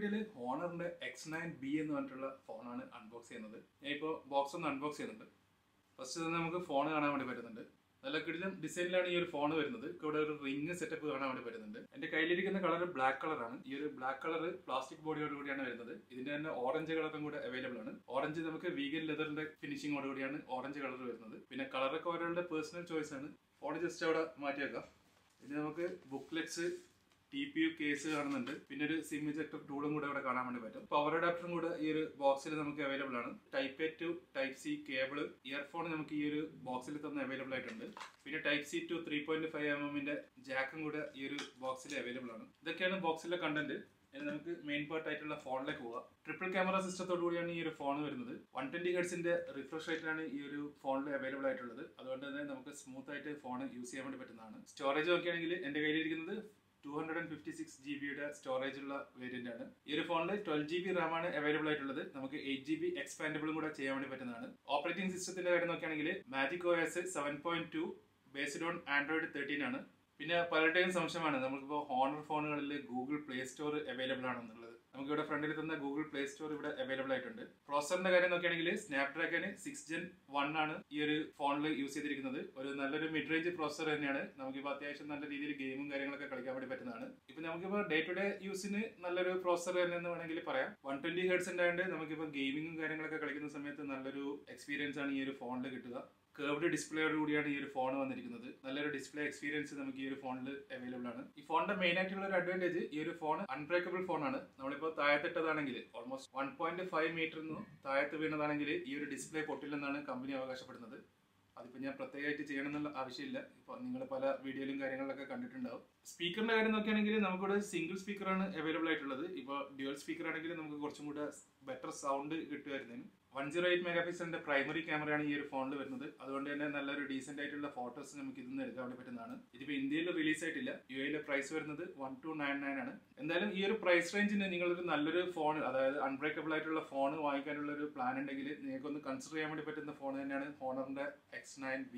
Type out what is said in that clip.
വീഡിയോയിൽ ഹോണറിന്റെ X9b എന്ന് പറഞ്ഞിട്ടുള്ള ഫോണാണ് അൺബോക്സ് ചെയ്യുന്നത്. ഞാൻ ഇപ്പോൾ ബോക്സ് ഒന്ന് അൺബോക്സ് ചെയ്യുന്നുണ്ട്. ഫസ്റ്റ് തന്നെ നമുക്ക് ഫോൺ കാണാൻ വേണ്ടി പറ്റുന്നുണ്ട്. നല്ല കിടിലം ഡിസൈനിലാണ് ഈ ഒരു ഫോൺ വരുന്നത്. ഇവിടെ ഒരു റിംഗ് സെറ്റപ്പ് കാണാൻ വേണ്ടി പറ്റുന്നുണ്ട്. എന്റെ കയ്യിലിരിക്കുന്ന കളർ ബ്ലാക്ക് കളറാണ്. ഈ ഒരു ബ്ലാക്ക് കളർ പ്ലാസ്റ്റിക് ബോഡിയോട് കൂടിയാണ് വരുന്നത്. ഇതിന്റെ തന്നെ ഓറഞ്ച് കളറും കൂടെ അവൈലബിൾ ആണ്. ഓറഞ്ച് നമുക്ക് വീഗൻ ലെതറിന്റെ ഫിനിഷിങ്ങോട് കൂടിയാണ് ഓറഞ്ച് കളർ വരുന്നത്. പിന്നെ കളറൊക്കെ ഓരോരുടെ പേഴ്സണൽ ചോയ്സ് ആണ്. ഫോൺ ജസ്റ്റ് അവിടെ മാറ്റി വെക്കാം. ഇനി നമുക്ക് ബുക്ക്ലെറ്റ്സ്, TPU കേസ് കാണുന്നുണ്ട്. പിന്നെ ഒരു സിം ഇജക്ടർ ടൂളും കൂടെ ഇവിടെ കാണാൻ വേണ്ടി പറ്റും. പവർ അഡാപ്റ്ററും കൂടെ ഈ ഒരു ബോക്സിൽ നമുക്ക് അവൈലബിൾ ആണ്. Type A to type C cable, earphone നമുക്ക് ഈ ഒരു ബോക്സിൽ തന്നെ അവൈലബിൾ ആയിട്ടുണ്ട്. പിന്നെ ടൈപ്പ് സി ടു 3.5mm ജാക്കും കൂടെ ഈ ഒരു ബോക്സിൽ അവൈലബിൾ ആണ്. ഇതൊക്കെയാണ് ബോക്സിലെ കണ്ടന്റ്. ഇനി നമുക്ക് മെയിൻ പാർട്ട് ആയിട്ടുള്ള ഫോണിലേക്ക് പോകാം. ട്രിപ്പിൾ ക്യാമറ സിസ്റ്റത്തോടു കൂടിയാണ് ഈ ഒരു ഫോൺ വരുന്നത്. 120 ഹെർട്സിന്റെ റിഫ്രഷ് റേറ്റിലാണ് ഈ ഒരു ഫോണിൽ അവൈലബിൾ ആയിട്ടുള്ളത്. അതുകൊണ്ട് തന്നെ നമുക്ക് സ്മൂത്ത് ആയിട്ട് ഫോൺ യൂസ് ചെയ്യാൻ വേണ്ടി പറ്റുന്നതാണ്. സ്റ്റോറേജ് നോക്കുകയാണെങ്കിൽ എന്റെ കയ്യിലിരിക്കുന്നത് 256GB സ്റ്റോറേജ് ഉള്ള വേരിയന്റ് ആണ്. ഈ ഒരു ഫോണിൽ 12GB റാം ആണ് അവൈലബിൾ ആയിട്ടുള്ളത്. നമുക്ക് 8GB എക്സ്പാൻഡബിളും കൂടെ ചെയ്യാൻ വേണ്ടി പറ്റുന്നതാണ്. ഓപ്പറേറ്റിംഗ് സിസ്റ്റത്തിന്റെ കാര്യം നോക്കുകയാണെങ്കിൽ magic OS 7.2 based on Android 13 ആണ്. പിന്നെ പലരുടെയും സംശയമാണ് നമുക്കിപ്പോൾ ഹോണർ ഫോണുകളിൽ ഗൂഗിൾ പ്ലേ സ്റ്റോർ അവൈലബിൾ ആണെന്നുള്ളത്. നമുക്ക് ഇവിടെ ഫ്രണ്ടിൽ തന്ന ഗൂഗിൾ പ്ലേ സ്റ്റോർ ഇവിടെ അവൈലബിൾ ആയിട്ടുണ്ട്. പ്രോസറിന്റെ കാര്യം നോക്കുകയാണെങ്കിൽ സ്നാപ്ഡ്രാഗൺ 6 Gen 1 ആണ് ഈ ഒരു ഫോണിൽ യൂസ് ചെയ്തിരിക്കുന്നത്. ഒരു നല്ലൊരു മിഡ് റേഞ്ച് പ്രോസർ തന്നെയാണ്. നമുക്കിപ്പോൾ അത്യാവശ്യം നല്ല രീതിയിൽ ഗെയിമും കാര്യങ്ങളൊക്കെ കളിക്കാൻ വേണ്ടി പറ്റുന്നതാണ്. ഇപ്പൊ നമുക്കിപ്പോൾ ഡേ ടു ഡേ യൂസിന് നല്ലൊരു പ്രോസർ തന്നെ എന്ന് വേണമെങ്കിൽ പറയാം. 120 ഹെർട്സിന്റെ ആയതുകൊണ്ട് നമുക്കിപ്പോൾ ഗെയിമിങ്ങും കാര്യങ്ങളൊക്കെ കളിക്കുന്ന സമയത്ത് നല്ലൊരു എക്സ്പീരിയൻസ് ആണ് ഈ ഒരു ഫോണിൽ കിട്ടുക. കേർവ്ഡ് ഡിസ്പ്ലേയോട് കൂടിയാണ് ഈ ഒരു ഫോൺ വന്നിരിക്കുന്നത്. നല്ലൊരു ഡിസ്പ്ലേ എക്സ്പീരിയൻസ് നമുക്ക് ഈ ഒരു ഫോണിൽ അവൈലബിൾ ആണ്. ഈ ഫോണിന്റെ മെയിൻ ആയിട്ടുള്ള ഒരു അഡ്വാൻറ്റേജ്, ഈ ഒരു ഫോൺ അൺബ്രേക്കബിൾ ഫോണാണ്. നമ്മളിപ്പോൾ താഴത്തിട്ടതാണെങ്കിൽ ഓൾമോസ്റ്റ് 1.5 മീറ്ററിൽ നിന്നും താഴത്ത് വീണതാണെങ്കിൽ ഈ ഒരു ഡിസ്പ്ലേ പൊട്ടില്ലെന്നാണ് കമ്പനി അവകാശപ്പെടുന്നത്. അതിപ്പോൾ ഞാൻ പ്രത്യേകമായിട്ട് ചെയ്യണമെന്നുള്ള ആവശ്യമില്ല. ഇപ്പോൾ നിങ്ങൾ പല വീഡിയോയിലും കാര്യങ്ങളിലൊക്കെ കണ്ടിട്ടുണ്ടാവും. സ്പീക്കറിന്റെ കാര്യം നോക്കുകയാണെങ്കിൽ നമുക്കിവിടെ സിംഗിൾ സ്പീക്കറാണ് അവൈലബിൾ ആയിട്ടുള്ളത്. ഇപ്പോൾ ഡ്യുവൽ സ്പീക്കർ ആണെങ്കിൽ നമുക്ക് കുറച്ചും കൂടെ ബെറ്റർ സൗണ്ട് കിട്ടുമായിരുന്നു. 108 മെഗാപിക്സലിന്റെ പ്രൈമറി ക്യാമറയാണ് ഈ ഒരു ഫോണിൽ വരുന്നത്. അതുകൊണ്ട് തന്നെ നല്ലൊരു ഡീസെന്റ് ആയിട്ടുള്ള ഫോട്ടോസ് നമുക്ക് ഇതിൽ നിന്ന് എടുക്കാൻ വേണ്ടി പറ്റുന്നതാണ്. ഇതിപ്പോൾ ഇന്ത്യയിൽ റിലീസ് ആയിട്ടില്ല. UAE പ്രൈസ് വരുന്നത് 1299 ആണ്. എന്തായാലും ഈ ഒരു പ്രൈസ് റേഞ്ചിന് നിങ്ങളൊരു നല്ലൊരു ഫോൺ, അതായത് അൺബ്രേക്കബിൾ ആയിട്ടുള്ള ഫോൺ വാങ്ങിക്കാനുള്ള ഒരു പ്ലാൻ ഉണ്ടെങ്കിൽ നിങ്ങൾക്കൊന്ന് കൺസിഡർ ചെയ്യാൻ വേണ്ടി പറ്റുന്ന ഫോൺ തന്നെയാണ് ഹോണറിന്റെ X9b.